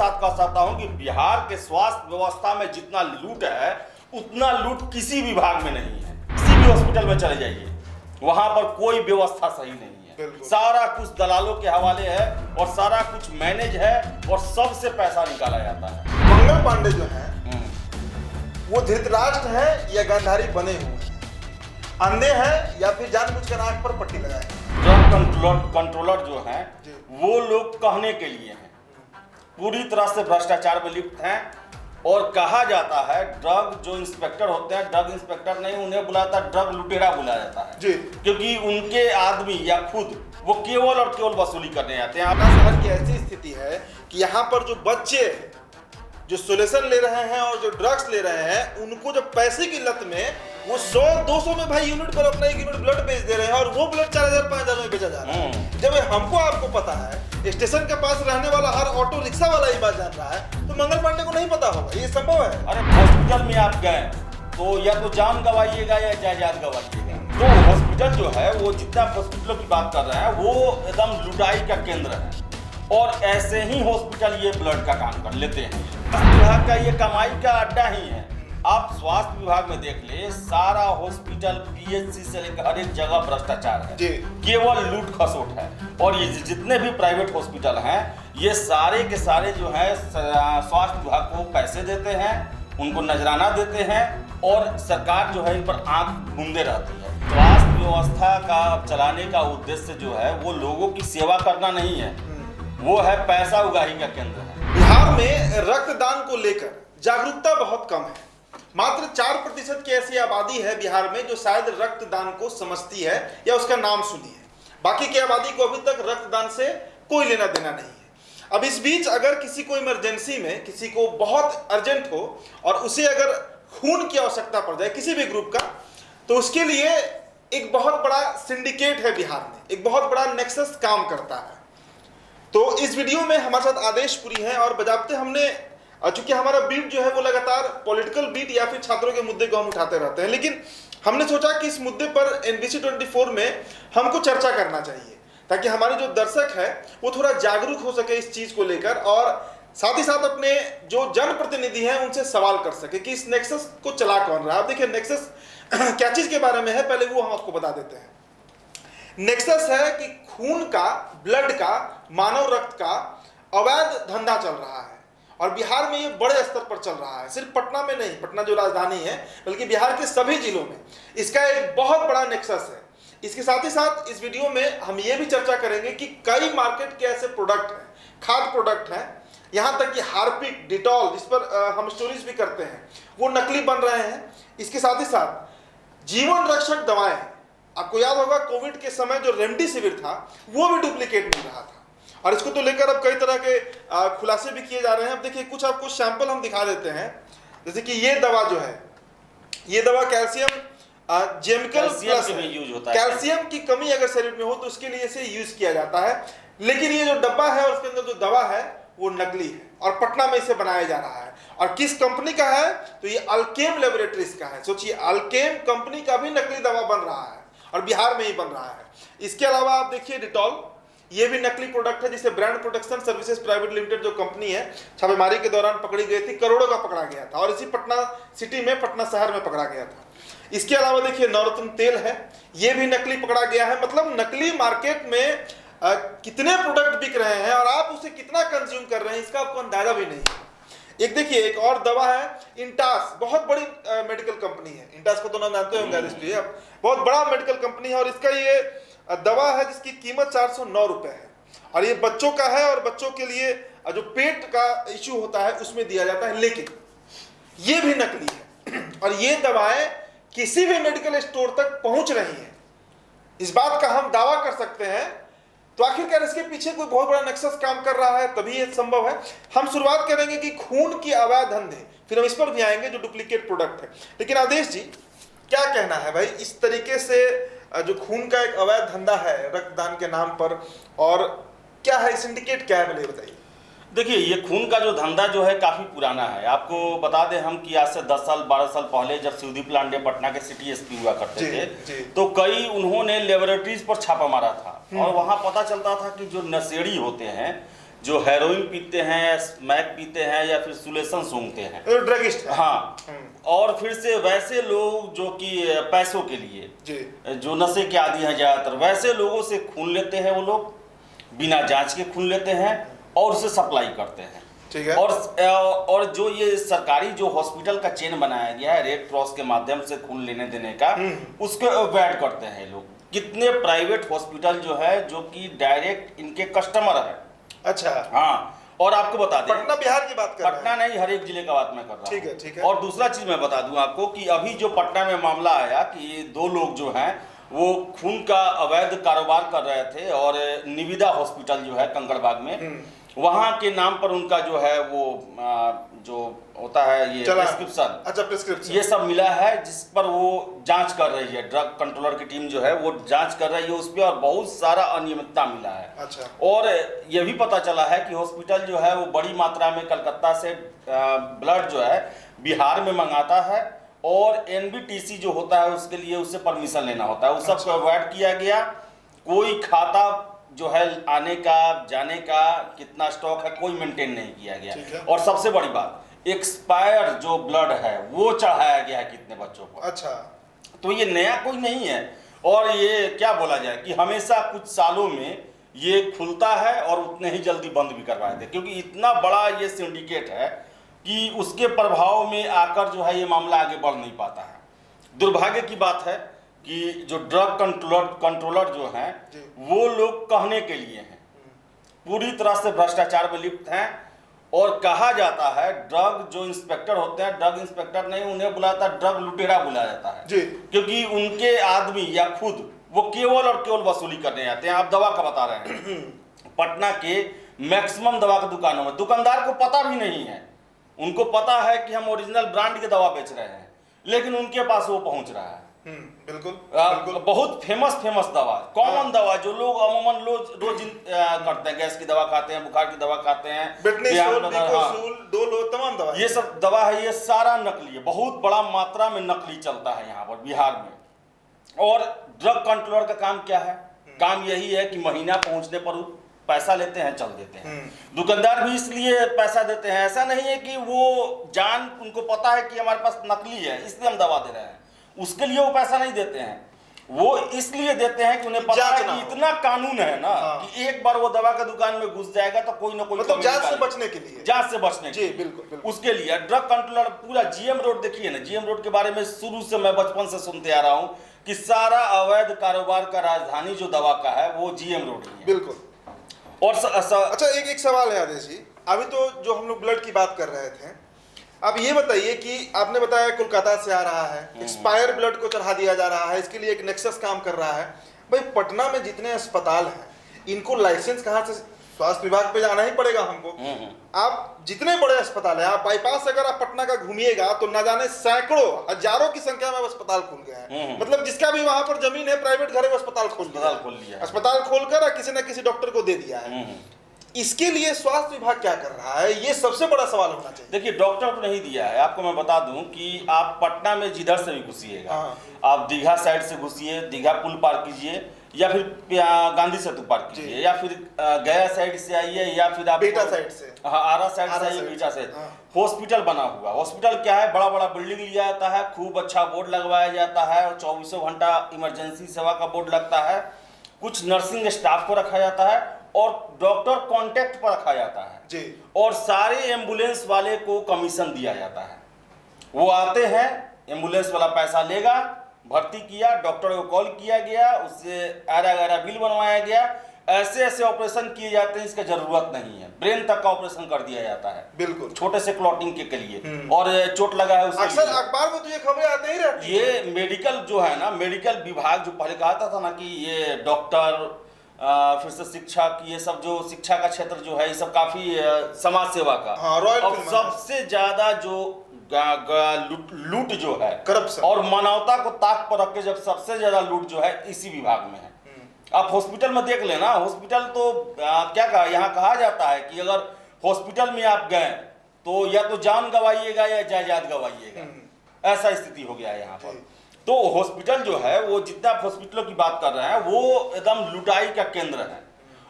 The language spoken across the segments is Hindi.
साथ कह सकता हूं कि बिहार के स्वास्थ्य व्यवस्था में जितना लूट है उतना लूट किसी विभाग में नहीं है। किसी भी हॉस्पिटल में चले जाइए, वहां पर कोई व्यवस्था सही नहीं है। सारा कुछ दलालों के हवाले है और सारा कुछ मैनेज है और सबसे पैसा निकाला जाता है। मंगल पांडे जो है वो धृतराष्ट्र है या गांधारी बने हुए हैं, अंधे हैं या फिर जानबूझकर आंख पर पट्टी लगाए। ड्रग कंट्रोलर जो है वो लोग कहने के लिए हैं, पूरी तरह से भ्रष्टाचार में लिप्त हैं। और कहा जाता है ड्रग जो इंस्पेक्टर होते हैं, ड्रग इंस्पेक्टर नहीं उन्हें बुलाता, ड्रग लुटेरा बुलाया जाता है जी, क्योंकि उनके आदमी या खुद वो केवल और केवल वसूली करने आते हैं। अपना शहर की ऐसी स्थिति है कि यहाँ पर जो बच्चे जो सोल्यूशन ले रहे हैं और जो ड्रग्स ले रहे हैं, उनको जब पैसे की लत में वो 100-200 में भाई यूनिट पर अपना 1 यूनिट ब्लड बेच दे रहे हैं और वो ब्लड 4000-5000 में बेचा जा रहा है। जब हमको आपको पता है, स्टेशन के पास रहने वाला हर ऑटो रिक्शा वाला ही बात जान रहा है, तो मंगल पांडे को नहीं पता होगा, ये संभव है? अरे हॉस्पिटल में आप गए तो या तो जान गवाइएगा या जायदाद गवाइएगा। तो हॉस्पिटल जो है वो जितना हॉस्पिटलों की बात कर रहे हैं वो एकदम लुटाई का केंद्र है और ऐसे ही हॉस्पिटल ये ब्लड का काम कर लेते हैं। विभाग का ये कमाई का अड्डा ही है। आप स्वास्थ्य विभाग में देख ले, सारा हॉस्पिटल पीएचसी से लेकर हर एक जगह भ्रष्टाचार है, केवल लूट खसोट है। और ये जितने भी प्राइवेट हॉस्पिटल हैं ये सारे के सारे जो है स्वास्थ्य विभाग को पैसे देते हैं, उनको नजराना देते हैं और सरकार जो है इन पर आंख मूंदे रहती है। स्वास्थ्य व्यवस्था का चलाने का उद्देश्य जो है वो लोगों की सेवा करना नहीं है, वो है पैसा उगाही का केंद्र है। बिहार में रक्तदान को लेकर जागरूकता बहुत कम है। मात्र 4% की ऐसी आबादी है बिहार में जो शायद रक्तदान को समझती है या उसका नाम सुनी है। बाकी की आबादी को अभी तक रक्तदान से कोई लेना देना नहीं है। अब इस बीच अगर किसी को इमरजेंसी में, किसी को बहुत अर्जेंट हो और उसे अगर खून की आवश्यकता पड़ जाए किसी भी ग्रुप का, तो उसके लिए एक बहुत बड़ा सिंडिकेट है बिहार में, एक बहुत बड़ा नेक्सस काम करता है। तो इस वीडियो में हमारे साथ आदेशपुरी हैं और बजाबते हमने, चूंकि हमारा बीट जो है वो लगातार पॉलिटिकल बीट या फिर छात्रों के मुद्दे को हम उठाते रहते हैं, लेकिन हमने सोचा कि इस मुद्दे पर NBC 24 में हमको चर्चा करना चाहिए ताकि हमारे जो दर्शक है वो थोड़ा जागरूक हो सके इस चीज को लेकर और साथ ही साथ अपने जो जनप्रतिनिधि हैं उनसे सवाल कर सके कि इस नेक्सस को चला कौन रहा है। आप देखिए नेक्सस क्या चीज के बारे में है, पहले वो हम आपको बता देते हैं। नेक्सस है कि खून का, ब्लड का, मानव रक्त का अवैध धंधा चल रहा है और बिहार में ये बड़े स्तर पर चल रहा है। सिर्फ पटना में नहीं, पटना जो राजधानी है, बल्कि बिहार के सभी जिलों में इसका एक बहुत बड़ा नेक्सस है। इसके साथ ही साथ इस वीडियो में हम ये भी चर्चा करेंगे कि कई मार्केट के ऐसे प्रोडक्ट हैं, खाद्य प्रोडक्ट हैं, यहाँ तक कि हार्पिक, डिटॉल, जिस पर हम स्टोरीज भी करते हैं, वो नकली बन रहे हैं। इसके साथ ही साथ जीवन रक्षक दवाएं, आपको याद होगा कोविड के समय जो रेमडेसिविर था वो भी डुप्लीकेट मिल रहा था और इसको तो लेकर अब कई तरह के खुलासे भी किए जा रहे हैं। अब देखिए कुछ आपको सैंपल हम दिखा देते हैं, जैसे कि ये दवा जो है, ये दवा कैल्शियम जेमिकल प्लस यूज होता है। कैल्शियम की कमी अगर शरीर में हो तो उसके लिए इसे यूज किया जाता है, लेकिन ये जो डब्बा है उसके अंदर जो दवा है वो नकली है और पटना में इसे बनाया जा रहा है। और किस कंपनी का है, तो ये अल्केम लेबोरेटरीज का है। सोचिए अल्केम कंपनी का भी नकली दवा बन रहा है और बिहार में ही बन रहा है। इसके अलावा आप देखिए डिटॉल, ये भी नकली प्रोडक्ट है जिसे brand protection services private limited जो कंपनी है छापेमारी के दौरान पकड़ी गई थी, करोड़ों का पकड़ा गया था और इसी पटना सिटी में, पटना शहर में पकड़ा गया था। इसके अलावा देखिए नवरत्न तेल है, ये भी नकली पकड़ा गया है। मतलब नकली मार्केट में कितने प्रोडक्ट बिक रहे हैं और आप उसे कितना कंज्यूम कर रहे हैं इसका आपको अंदाजा भी नहीं है। एक देखिए एक और दवा है इंटास, बहुत बड़ी मेडिकल कंपनी है। इंटास को तो नाम जानते होंगे, बहुत बड़ा मेडिकल कंपनी है और इसका ये दवा है जिसकी कीमत 409 रुपए है और ये बच्चों का है और बच्चों के लिए जो पेट का इश्यू होता है उसमें दिया जाता है, लेकिन ये भी नकली है और ये दवाएं किसी भी मेडिकल स्टोर तक पहुंच रही हैं। इस बात का हम दावा कर सकते हैं। तो आखिरकार इसके पीछे कोई बहुत बड़ा नेक्सस काम कर रहा है, तभी ये संभव है। हम शुरुआत करेंगे कि खून की अवैध धंधे, फिर हम इस पर भी आएंगे जो डुप्लीकेट प्रोडक्ट है। लेकिन आदेश जी क्या कहना है भाई, इस तरीके से जो खून का एक अवैध धंधा है रक्तदान के नाम पर, और क्या है सिंडिकेट क्या है, पहले बताइए। देखिए ये खून का जो धंधा जो है काफ़ी पुराना है। आपको बता दें हम कि आज से 10 साल 12 साल पहले जब शिवदीप लांडे पटना के सिटी एसपी हुआ करते थे तो कई उन्होंने लेबोरेटरीज पर छापा मारा था और वहाँ पता चलता था कि जो नशेड़ी होते हैं, जो हेरोइन पीते हैं, स्मैक पीते हैं या फिर सुलेशन सूंघते हैं, ड्रगिस्ट है। हाँ, और फिर से वैसे लोग जो कि पैसों के लिए जी जो नशे के आदी हैं ज़्यादातर, वैसे लोगों से खून लेते हैं वो लोग, बिना जांच के खून लेते हैं और उसे सप्लाई करते हैं। ठीक है। और जो ये सरकारी जो हॉस्पिटल का चेन बनाया गया है रेड क्रॉस के माध्यम से खून लेने देने का, उसको अवॉइड करते हैं लोग। कितने प्राइवेट हॉस्पिटल जो है जो कि डायरेक्ट इनके कस्टमर है। अच्छा, हाँ, और आपको बता दें, पटना बिहार की बात कर रहे हैं? पटना नहीं, हर एक जिले का बात मैं कर रहा हूँ। ठीक है, ठीक है। और दूसरा चीज मैं बता दूं आपको कि अभी जो पटना में मामला आया कि 2 लोग जो हैं वो खून का अवैध कारोबार कर रहे थे और निविदा हॉस्पिटल जो है कंकड़बाग में, वहां के नाम पर उनका जो है वो जो होता है ये प्रिस्क्रिप्शन, अच्छा प्रिस्क्रिप्शन, ये सब मिला है, जिस पर वो जांच कर रही है। ड्रग कंट्रोलर की टीम जो है वो जांच कर रही है उस पर, और बहुत सारा अनियमितता मिला है। अच्छा। और ये भी पता चला है कि हॉस्पिटल जो है वो बड़ी मात्रा में कलकत्ता से ब्लड जो है बिहार में मंगाता है, और NBTC जो होता है उसके लिए उससे परमिशन लेना होता है। उस सब को अवॉइड किया गया। कोई खाता जो है आने का जाने का कितना स्टॉक है कोई मेंटेन नहीं किया गया। और सबसे बड़ी बात, एक्सपायर जो ब्लड है वो चढ़ाया गया है कितने बच्चों को। अच्छा, तो ये नया कोई नहीं है, और ये क्या बोला जाए कि हमेशा कुछ सालों में ये खुलता है और उतने ही जल्दी बंद भी करवाए थे, क्योंकि इतना बड़ा ये सिंडिकेट है कि उसके प्रभाव में आकर जो है ये मामला आगे बढ़ नहीं पाता है। दुर्भाग्य की बात है कि जो ड्रग कंट्रोलर जो हैं वो लोग कहने के लिए हैं, पूरी तरह से भ्रष्टाचार में लिप्त हैं। और कहा जाता है ड्रग जो इंस्पेक्टर होते हैं, ड्रग इंस्पेक्टर नहीं, उन्हें बुलाता ड्रग लुटेरा बुलाया जाता है जी, क्योंकि उनके आदमी या खुद वो केवल और केवल वसूली करने आते हैं। आप दवा का बता रहे हैं, पटना के मैक्सिमम दवा की दुकानों में दुकानदार को पता भी नहीं है, उनको पता है कि हम ओरिजिनल ब्रांड की दवा बेच रहे हैं, लेकिन उनके पास वो पहुंच रहा है। बिल्कुल बहुत फेमस दवा, कॉमन दवा जो लोग अमूमन रोज करते हैं, गैस की दवा खाते हैं, बुखार की दवा खाते हैं, तमाम दवा, ये सब दवा है, ये सारा नकली है। बहुत बड़ा मात्रा में नकली चलता है यहाँ पर बिहार में। और ड्रग कंट्रोलर का काम क्या है? काम यही है कि महीना पहुंचने पर पैसा लेते हैं, चल देते हैं। दुकानदार भी इसलिए पैसा देते हैं, ऐसा नहीं है कि वो उनको पता है कि हमारे पास नकली है इसलिए हम दवा दे रहे हैं, उसके लिए वो पैसा नहीं देते हैं। वो इसलिए देते हैं कि उन्हें पता है कि इतना कानून है ना कि एक बार वो दवा का दुकान में घुस जाएगा तो कोई ना कोई, मतलब जांच से बचने के लिए, जांच से बचने के लिए, बिल्कुल उसके लिए ड्रग कंट्रोलर पूरा GM रोड देखिए ना, GM रोड के बारे में शुरू से मैं बचपन से सुनते आ रहा हूँ कि सारा अवैध कारोबार का राजधानी जो दवा का है वो GM रोड ही है। बिल्कुल। और अच्छा, एक सवाल है आदेश जी, अभी तो जो हम लोग ब्लड की बात कर रहे थे, अब ये बताइए कि आपने बताया कोलकाता से आ रहा है, एक्सपायर ब्लड को चढ़ा दिया जा रहा है, इसके लिए एक नेक्सस काम कर रहा है। भाई पटना में जितने अस्पताल हैं इनको लाइसेंस कहाँ से? स्वास्थ्य विभाग पे जाना ही पड़ेगा हमको। आप जितने बड़े अस्पताल है, आप बाईपास अगर आप पटना का घूमिएगा तो न जाने सैकड़ों हजारों की संख्या में अस्पताल खुल गए हैं। मतलब जिसका भी वहां पर जमीन है प्राइवेट घर है, अस्पताल खोल लिया, अस्पताल खोलकर किसी न किसी डॉक्टर को दे दिया है। इसके लिए स्वास्थ्य विभाग क्या कर रहा है, ये सबसे बड़ा सवाल होना चाहिए। देखिए, डॉक्टर को नहीं दिया है, आपको मैं बता दूं कि आप पटना में जिधर से भी घुसिएगा, आप दीघा साइड से घुसिए, दीघा पुल पार कीजिए, या फिर गांधी सेतु पार कीजिए, या फिर गया साइड से आइए, या फिर आप बेटा साइड से, आरा साइड से आइए, बेटा से। हॉस्पिटल बना हुआ, हॉस्पिटल क्या है, बड़ा बड़ा बिल्डिंग लिया जाता है, खूब अच्छा बोर्ड लगवाया जाता है, और 24 घंटा इमरजेंसी सेवा का बोर्ड लगता है, कुछ नर्सिंग स्टाफ को रखा जाता है, और डॉक्टर कांटेक्ट पर रखा जाता है जी। और सारे एम्बुलेंस वाले को कमीशन दिया जाता है। वो आते हैं, एम्बुलेंस वाला पैसा लेगा, भर्ती किया, डॉक्टर को कॉल किया गया, उससे आरा बिल बनवाया गया। ऐसे ऐसे ऑपरेशन किए जाते हैं, इसका जरूरत नहीं है। ब्रेन तक का ऑपरेशन कर दिया जाता है, बिल्कुल, छोटे से क्लॉटिंग के लिए, और चोट लगा है उसके अक्सर अखबार में तो ये खबरें आते ही रहती हैं। ये मेडिकल जो है ना, मेडिकल विभाग जो पहले कहता था ना कि ये डॉक्टर, फिर से शिक्षा की, ये सब जो शिक्षा का क्षेत्र जो है, ये सब काफी समाज सेवा का, और सबसे ज्यादा जो लूट जो है, करप्शन और मानवता को ताक पर रख के जब सबसे ज्यादा लूट जो है इसी विभाग में है। आप हॉस्पिटल में देख लेना, हॉस्पिटल तो क्या कहा, यहाँ कहा जाता है कि अगर हॉस्पिटल में आप गए तो या तो जान गवाइएगा या जायदाद गवाइएगा, ऐसा स्थिति हो गया है यहाँ पर। तो हॉस्पिटल जो है वो, जितना आप हॉस्पिटलों की बात कर रहे हैं, वो एकदम लुटाई का केंद्र है।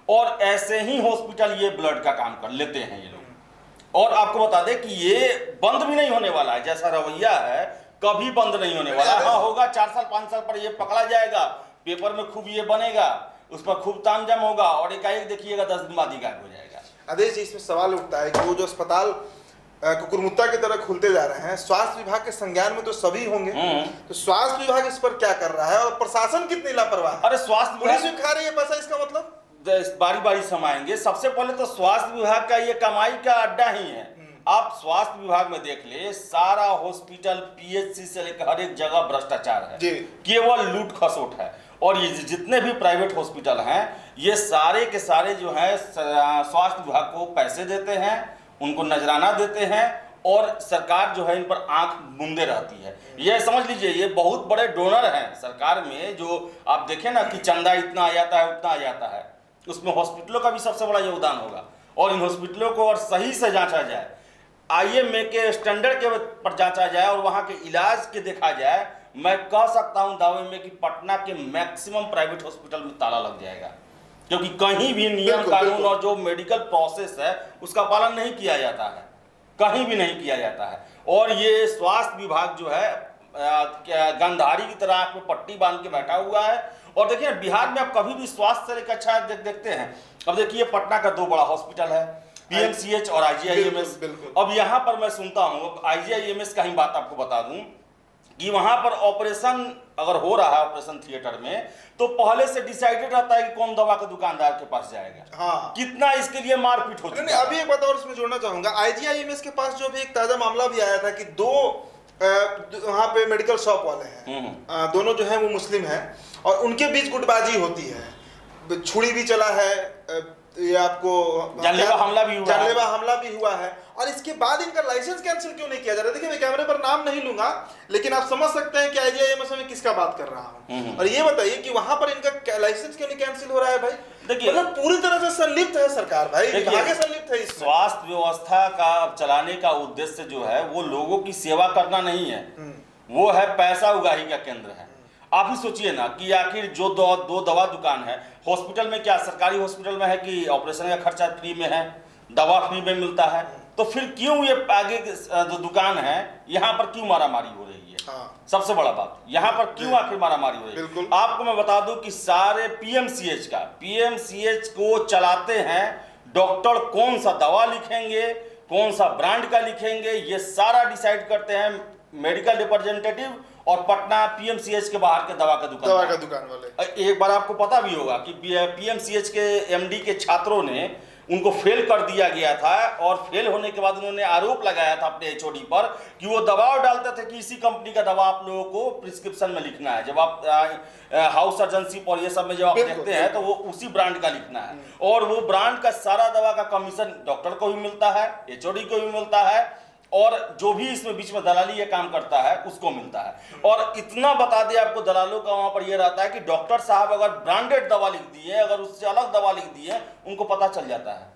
और ऐसे ही हॉस्पिटल ये ब्लड का काम कर लेते हैं ये लोग। और आपको बता दें कि ये बंद भी नहीं होने वाला है, जैसा रवैया है कभी बंद नहीं होने वाला। हाँ होगा 4 साल 5 साल पर ये पकड़ा जाएगा, पेपर में खूब ये बनेगा, उस पर खूब तामझाम होगा और एकाएक देखिएगा 10 दिन बाद ही गायब हो जाएगा। आदेश जी, इसमें सवाल उठता है कि वो जो अस्पताल कुकुरमुत्ता की तरह खुलते जा रहे हैं, स्वास्थ्य विभाग के संज्ञान में तो सभी होंगे, तो स्वास्थ्य विभाग इस पर क्या कर रहा है और प्रशासन कितनी लापरवाह है? अरे स्वास्थ्य पुलिस भी खा रही है पैसा, इसका मतलब बारी बारी समाएंगे। सबसे पहले तो स्वास्थ्य विभाग का ये कमाई का अड्डा ही है। आप स्वास्थ्य विभाग में देख ले, सारा हॉस्पिटल पीएचसी से लेकर हर एक जगह भ्रष्टाचार है, केवल लूट खसोट है। और ये जितने भी प्राइवेट हॉस्पिटल हैं ये सारे के सारे जो है स्वास्थ्य विभाग को पैसे देते हैं, उनको नजराना देते हैं और सरकार जो है इन पर आंख मूंदे रहती है। ये समझ लीजिए ये बहुत बड़े डोनर हैं सरकार में, जो आप देखें ना कि चंदा इतना आ जाता है उतना आ जाता है, उसमें हॉस्पिटलों का भी सबसे बड़ा योगदान होगा। और इन हॉस्पिटलों को और सही से जांचा जाए, IMA के स्टैंडर्ड के पर जांचा जाए और वहाँ के इलाज के देखा जाए, मैं कह सकता हूँ दावे में कि पटना के मैक्सिमम प्राइवेट हॉस्पिटल में ताला लग जाएगा, क्योंकि कहीं भी नियम कानून और जो मेडिकल प्रोसेस है उसका पालन नहीं किया जाता है, कहीं भी नहीं किया जाता है। और ये स्वास्थ्य विभाग जो है गंधारी की तरह आंख में पट्टी बांध के बैठा हुआ है। और देखिए बिहार में आप कभी भी स्वास्थ्य से लेकर अच्छा देखते हैं। अब देखिए पटना का 2 बड़ा हॉस्पिटल है, PMCH और IGIMS। अब यहाँ पर मैं सुनता हूँ, IGIMS का ही बात आपको बता दूं कि वहां पर ऑपरेशन अगर हो रहा है ऑपरेशन थिएटर में, तो पहले से डिसाइडेड रहता है कि कौन दवा के दुकानदार के पास जाएगा। हाँ। कितना इसके लिए मारपीट हो चुका है। अभी एक बात और इसमें जोड़ना चाहूंगा, IGIMS के पास जो भी एक ताजा मामला भी आया था कि 2 वहाँ पे मेडिकल शॉप वाले हैं, दोनों जो है वो मुस्लिम हैं और उनके बीच गुटबाजी होती है, छुरी भी चला है, ये आपको जानलेवा हमला भी हुआ है। और इसके बाद इनका लाइसेंस कैंसिल क्यों नहीं किया जा रहा? देखिए मैं कैमरे पर नाम नहीं लूंगा, लेकिन आप समझ सकते हैं कि IGIMS में किसका बात कर रहा हूं। और ये बताइए कि वहां पर इनका लाइसेंस क्यों नहीं कैंसिल हो रहा है भाई? देखिए मतलब पूरी तरह से संलिप्त है सरकार भाई, विभाग संलिप्त है। स्वास्थ्य व्यवस्था का चलाने का उद्देश्य जो है वो लोगों की सेवा करना नहीं है, वो है पैसा उगाही का केंद्र है। आप ही सोचिए ना कि आखिर जो 2 दवा दुकान है हॉस्पिटल में, क्या सरकारी हॉस्पिटल में है कि ऑपरेशन का खर्चा फ्री में है, दवा फ्री में मिलता है, तो फिर क्यों ये आगे जो दुकान है यहाँ पर क्यों मारामारी हो रही है? हाँ। सबसे बड़ा बात यहाँ पर क्यों आखिर मारामारी हो रही है? आपको मैं बता दूं कि सारे PMCH को चलाते हैं डॉक्टर, कौन सा दवा लिखेंगे, कौन सा ब्रांड का लिखेंगे, ये सारा डिसाइड करते हैं मेडिकल रिप्रेजेंटेटिव और पटना PMCH के बाहर के दवा का दुकान वाले। एक बार आपको पता भी होगा कि PMCH के MD के छात्रों ने उनको फेल कर दिया गया था और फेल होने के बाद उन्होंने आरोप लगाया था अपने HOD पर कि वो दबाव डालते थे कि इसी कंपनी का दवा आप लोगों को प्रिस्क्रिप्शन में लिखना है। जब आप हाउस सर्जनशिप और ये सब में जब आप देखते हैं तो वो उसी ब्रांड का लिखना है, और वो ब्रांड का सारा दवा का कमीशन डॉक्टर को भी मिलता है, HOD को भी मिलता है, और जो भी इसमें बीच में दलाली ये काम करता है उसको मिलता है। और इतना बता दे आपको, दलालों का वहां पर ये रहता है कि डॉक्टर साहब अगर ब्रांडेड दवा लिख दिए, अगर उससे अलग दवा लिख दिए, उनको पता चल जाता है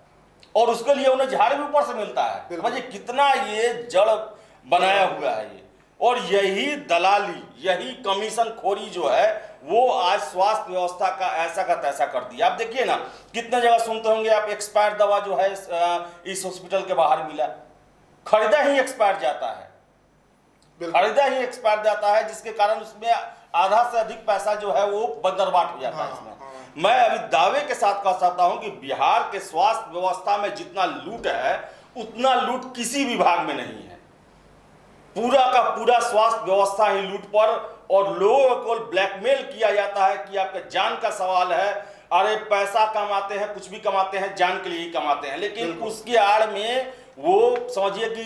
और उसके लिए उन्हें झाड़ भी ऊपर से मिलता है। समझिए कितना ये जड़ बनाया हुआ है ये। और यही दलाली, यही कमीशन खोरी जो है वो आज स्वास्थ्य व्यवस्था का ऐसा का तैसा कर दिया। आप देखिए ना कितने जगह सुनते होंगे आप, एक्सपायर दवा जो है इस हॉस्पिटल के बाहर मिला, खरीदा ही एक्सपायर जाता है, जिसके कारण उसमें आधा से अधिक पैसा जो है वो बंदरबाट हो जाता है इसमें। मैं अभी दावे के साथ कह सकता हूं कि बिहार के स्वास्थ्य व्यवस्था में जितना लूट है उतना लूट किसी विभाग में नहीं है। पूरा का पूरा स्वास्थ्य व्यवस्था ही लूट पर, और लोगों को ब्लैकमेल किया जाता है कि आपके जान का सवाल है, अरे पैसा कमाते हैं, कुछ भी कमाते हैं, जान के लिए ही कमाते हैं, लेकिन उसकी आड़ में वो समझिए कि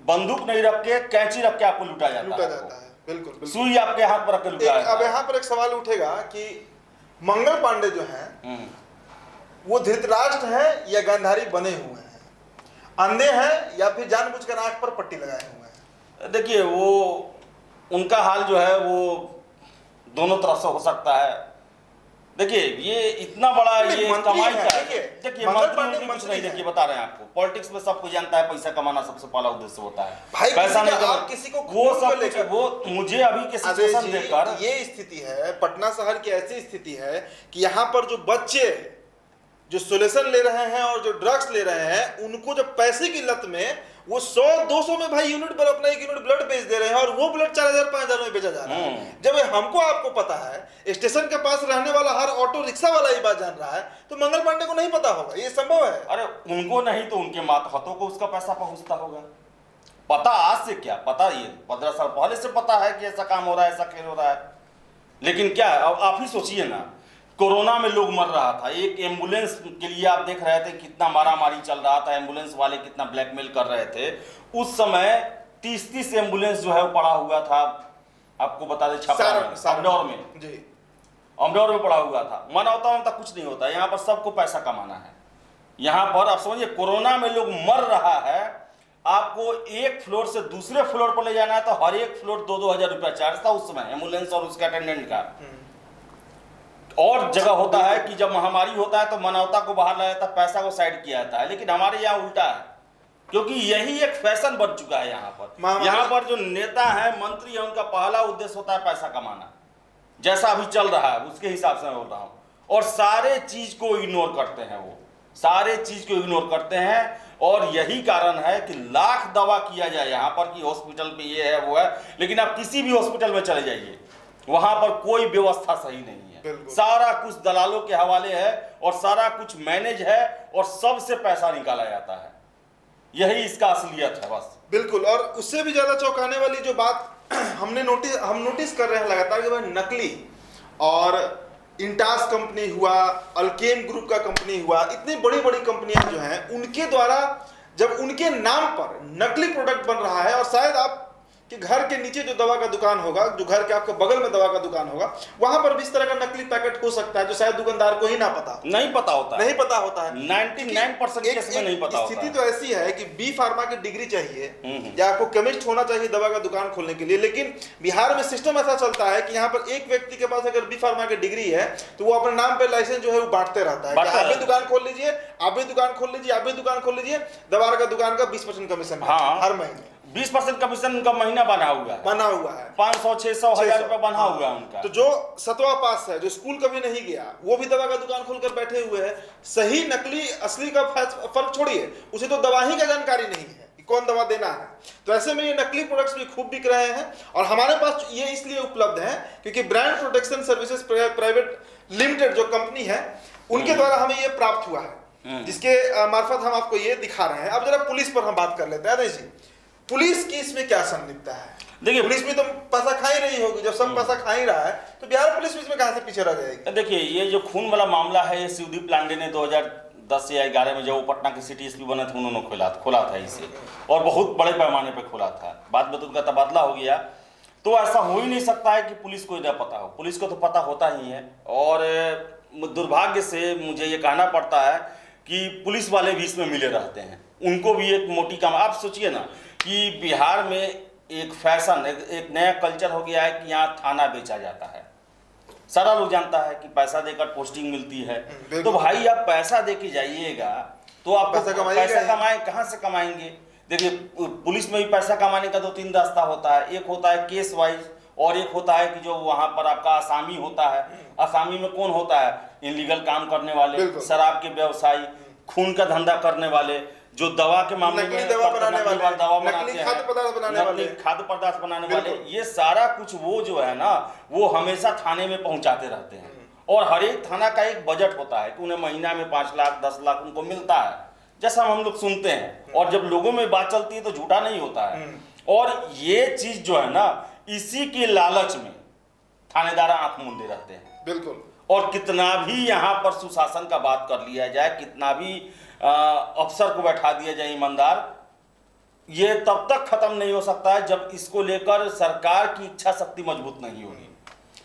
बंदूक नहीं रख के कैंची रख के आपको लूटा जाता है। बिल्कुल सुई आपके हाथ पर रख के लूटा जाता है। अब यहाँ पर एक सवाल उठेगा कि मंगल पांडे जो हैं वो धृतराष्ट्र हैं या गांधारी बने हुए हैं, अंधे हैं या फिर जानबूझकर आंख पर पट्टी लगाए हुए हैं? देखिए वो उनका हाल जो है वो दोनों तरफ से हो सकता है। देखिए ये इतना बड़ा ये कमाई का है। देखिए मंत्री कुछ नहीं, देखिए बता रहे हैं आपको, पॉलिटिक्स में सब कुछ जानता है, पैसा कमाना सबसे पहला उद्देश्य होता है। पैसा नहीं किसी को वो सब वो मुझे अभी के सिचुएशन देखकर ये स्थिति है, पटना शहर की ऐसी स्थिति है कि यहाँ पर जो बच्चे जो सोल्यूशन ले रहे हैं और जो ड्रग्स ले रहे हैं, उनको जब पैसे की लत में वो 100-200 में भाई यूनिट पर अपना 1 यूनिट ब्लड बेच दे रहे हैं और वो ब्लड 4000-5000 में बेचा जा रहा है। जब हमको आपको पता है, स्टेशन के पास रहने वाला हर ऑटो रिक्शा वाला ये बात जान रहा है, तो मंगल पांडे को नहीं पता होगा? ये संभव है? अरे उनको नहीं तो उनके मातहतों को उसका पैसा पहुंचता होगा। पता आज से क्या, पता ये 15 साल पहले से पता है कि ऐसा काम हो रहा है, ऐसा खेल हो रहा है। लेकिन क्या अब आप ही सोचिए ना, कोरोना में लोग मर रहा था, एक एम्बुलेंस के लिए आप देख रहे थे कितना मारामारी चल रहा था, एम्बुलेंस वाले कितना ब्लैकमेल कर रहे थे। उस समय 30-30 एम्बुलेंस जो है वो पड़ा हुआ था, आपको बता दें, अमडौर में जी, अमडौर में पड़ा हुआ था। मानवता कुछ नहीं होता, यहाँ पर सबको पैसा कमाना है। यहाँ पर आप समझिए कोरोना में लोग मर रहा है, आपको एक फ्लोर से दूसरे फ्लोर पर ले जाना है तो हर एक फ्लोर 2-2 हजार रुपया चार्ज था उस समय एम्बुलेंस और उसके अटेंडेंट का। और जगह होता है कि जब महामारी होता है तो मानवता को बाहर लाया जाता है, पैसा को साइड किया जाता है। लेकिन हमारे यहाँ उल्टा है, क्योंकि यही एक फैशन बन चुका है। यहाँ पर जो नेता है, मंत्री है, उनका पहला उद्देश्य होता है पैसा कमाना। जैसा अभी चल रहा है उसके हिसाब से मैं बोल रहा हूँ, और सारे चीज को इग्नोर करते हैं, वो सारे चीज को इग्नोर करते हैं। और यही कारण है कि लाख दावा किया जाए यहाँ पर कि हॉस्पिटल में ये है वो है, लेकिन आप किसी भी हॉस्पिटल में चले जाइए, वहां पर कोई व्यवस्था सही नहीं है। सारा कुछ दलालों के हवाले है और सारा कुछ मैनेज है और सबसे पैसा निकाला जाता है। यही इसका असलियत है बस। बिल्कुल। और उससे भी ज्यादा चौंकाने वाली जो बात हम नोटिस कर रहे हैं लगातार कि भाई नकली और इंटास कंपनी हुआ, अल्केम ग्रुप का कंपनी हुआ, इतनी बड़ी बड़ी कंपनियां जो हैं उनके द्वारा जब उनके नाम पर नकली प्रोडक्ट बन रहा है, और शायद आप कि घर के नीचे जो दवा का दुकान होगा, जो घर के आपके बगल में दवा का दुकान होगा, वहां पर भी इस तरह का नकली पैकेट हो सकता है जो शायद दुकानदार को ही ना पता होता है। 99% केस में नहीं पता होता। स्थिति तो ऐसी है कि बी फार्मा की डिग्री चाहिए या आपको केमिस्ट होना चाहिए दवा का दुकान खोलने के लिए, लेकिन बिहार में सिस्टम ऐसा चलता है कि यहाँ पर एक व्यक्ति के पास अगर बी फार्मा की डिग्री है तो वो अपने नाम पे लाइसेंस जो है वो बांटते रहता है। आप भी दुकान खोल लीजिए, आप भी दुकान खोल लीजिए, आप भी दुकान खोल लीजिए, दवा का दुकान का 20% कमीशन हर महीने। 20% कमीशन उनका महीना बना हुआ है 500, 600, 1000 रुपया बना हुआ है उनका। तो जो सतवा पास है, जो स्कूल कभी नहीं गया, वो भी दवा का दुकान खोलकर बैठे हुए हैं। सही नकली असली का फर्क छोड़िए, उसे तो दवा ही का जानकारी नहीं है कि कौन दवा देना है। तो ऐसे में ये नकली प्रोडक्ट्स भी खूब बिक रहे हैं और हमारे पास ये इसलिए उपलब्ध है क्योंकि brand protection services private limited जो कंपनी है उनके द्वारा हमें ये प्राप्त हुआ है, जिसके मार्फत हम आपको ये दिखा रहे हैं। अब जरा पुलिस पर हम बात कर लेते हैं। जी, पुलिस की इसमें क्या संलिप्तता है? देखिए, पुलिस भी तो पैसा खा ही रही होगी। जब सब पैसा खा ही रहा है तो बिहार पुलिस इसमें कहां से पीछे रह जाएगी? देखिए, ये जो खून वाला मामला है, ये शिवदीप लांडे ने 2010 या 11 में जब वो पटना के सिटी एसपी बने थे, उन्होंने खोला था इसे, और बहुत बड़े पैमाने पर खोला था। बाद में तो उनका तबादला हो गया। तो ऐसा हो ही नहीं सकता है कि पुलिस को न पता हो। पुलिस को तो पता होता ही है। और दुर्भाग्य से मुझे ये कहना पड़ता है कि पुलिस वाले भी इसमें मिले रहते हैं। उनको भी एक मोटी काम। आप सोचिए ना कि बिहार में एक फैशन, एक नया कल्चर हो गया है कि यहाँ थाना बेचा जाता है। सारा लोग जानता है कि पैसा देकर पोस्टिंग मिलती है। तो भाई आप पैसा दे के जाइएगा तो आप पैसा कमाएं, कहाँ से कमाएंगे? देखिए, पुलिस में भी पैसा कमाने का 2-3 रास्ता होता है। एक होता है केस वाइज और एक होता है कि जो वहाँ पर आपका आसामी होता है। आसामी में कौन होता है? इलीगल काम करने वाले, शराब के व्यवसायी, खून का धंधा करने वाले, जो दवा के मामले में दवा बनाने वाले, नकली खाद्य पदार्थ बनाने वाले, ये सारा कुछ वो जो है ना, वो हमेशा थाने में पहुंचाते रहते हैं। और हर एक थाना का एक बजट होता है कि उन्हें महीना में 5 लाख 10 लाख उनको मिलता है, जैसा हम लोग सुनते हैं। और जब लोगों में बात चलती है तो झूठा नहीं होता है। और ये चीज जो है ना, इसी के लालच में थानेदार आंख मूंदे रहते हैं। बिल्कुल। और कितना भी यहाँ पर सुशासन का बात कर लिया जाए, कितना भी अफसर को बैठा दिया जाए ईमानदार, ये तब तक खत्म नहीं हो सकता है जब इसको लेकर सरकार की इच्छा शक्ति मजबूत नहीं होगी।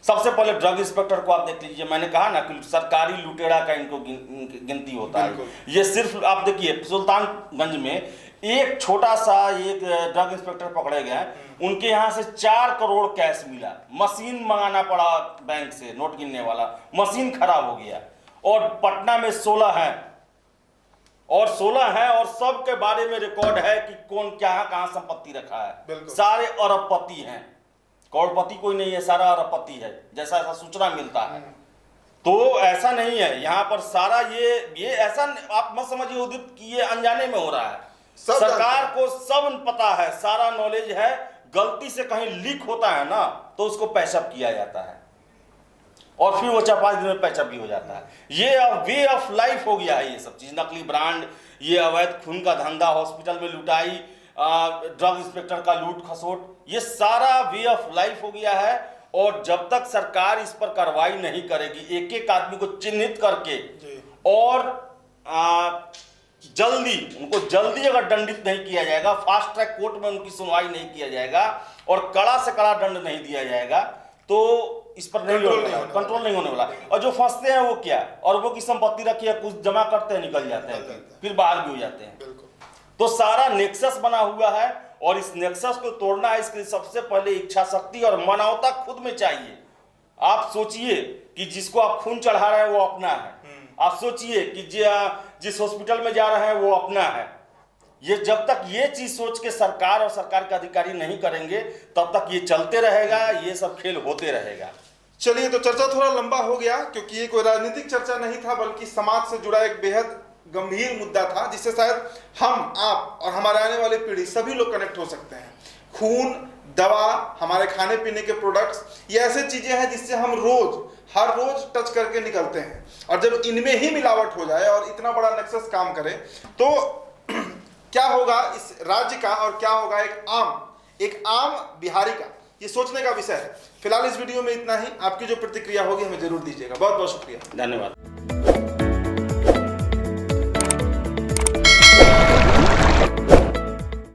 सबसे पहले ड्रग इंस्पेक्टर को आप देख लीजिए। मैंने कहा ना कि सरकारी लुटेरा का इनको गिनती होता है। ये सिर्फ आप देखिए, सुल्तानगंज में एक छोटा सा एक ड्रग इंस्पेक्टर पकड़े गए, उनके यहाँ से 4 करोड़ कैश मिला। मशीन मंगाना पड़ा बैंक से, नोट गिनने वाला मशीन खराब हो गया। और पटना में 16 हैं और सब के बारे में रिकॉर्ड है कि कौन क्या कहाँ संपत्ति रखा है। सारे अरबपति हैं, करोड़पति कोई नहीं है, सारा अरबपति है, जैसा ऐसा सूचना मिलता है। तो ऐसा नहीं है, यहाँ पर सारा ये ऐसा आप मत समझिए उदित कि ये अनजाने में हो रहा है। सरकार को सब पता है, सारा नॉलेज है। गलती से कहीं लीक होता है ना तो उसको पैचअप किया जाता है और फिर वो 4-5 दिन में पैचअप भी हो जाता है। ये अब वे ऑफ लाइफ हो गया है। ये सब चीज, नकली ब्रांड, ये अवैध खून का धंधा, हॉस्पिटल में लुटाई, ड्रग इंस्पेक्टर का लूट खसोट, ये सारा वे ऑफ लाइफ हो गया है। और जब तक सरकार इस पर कार्रवाई नहीं करेगी, एक एक आदमी को चिन्हित करके और जल्दी अगर दंडित नहीं किया जाएगा, फास्ट ट्रैक कोर्ट में उनकी सुनवाई नहीं किया जाएगा और कड़ा से कड़ा दंड नहीं दिया जाएगा, तो इस पर कंट्रोल नहीं होने वाला। और जो फंसते हैं वो क्या, अरबों की संपत्ति रखी है, कुछ जमा करते हैं, निकल जाते हैं, फिर बाहर भी हो जाते हैं। तो सारा नेक्सस बना हुआ है और इस नेक्सस को तोड़ना है। इसके लिए सबसे पहले इच्छा शक्ति और मानवता खुद में चाहिए। आप सोचिए कि जिसको आप खून चढ़ा रहे हैं वो अपना है। आप सोचिए कि जिस हॉस्पिटल में जा रहे हैं वो अपना है। ये जब तक ये चीज सोच के सरकार और सरकार के अधिकारी नहीं करेंगे तब तक ये चलते रहेगा, ये सब खेल होते रहेगा। चलिए, तो चर्चा थोड़ा लंबा हो गया क्योंकि ये कोई राजनीतिक चर्चा नहीं था बल्कि समाज से जुड़ा एक बेहद गंभीर मुद्दा था जिससे शायद हम, आप और हमारे आने वाली पीढ़ी सभी लोग कनेक्ट हो सकते हैं। खून, दवा, हमारे खाने पीने के प्रोडक्ट्स, ये ऐसे चीजें हैं जिससे हम हर रोज टच करके निकलते हैं। और जब इनमें ही मिलावट हो जाए और इतना बड़ा नेक्सस काम करे तो क्या होगा इस राज्य का और क्या होगा एक आम बिहारी का, ये सोचने का विषय है। फिलहाल इस वीडियो में इतना ही। आपकी जो प्रतिक्रिया होगी हमें जरूर दीजिएगा। बहुत बहुत शुक्रिया, धन्यवाद।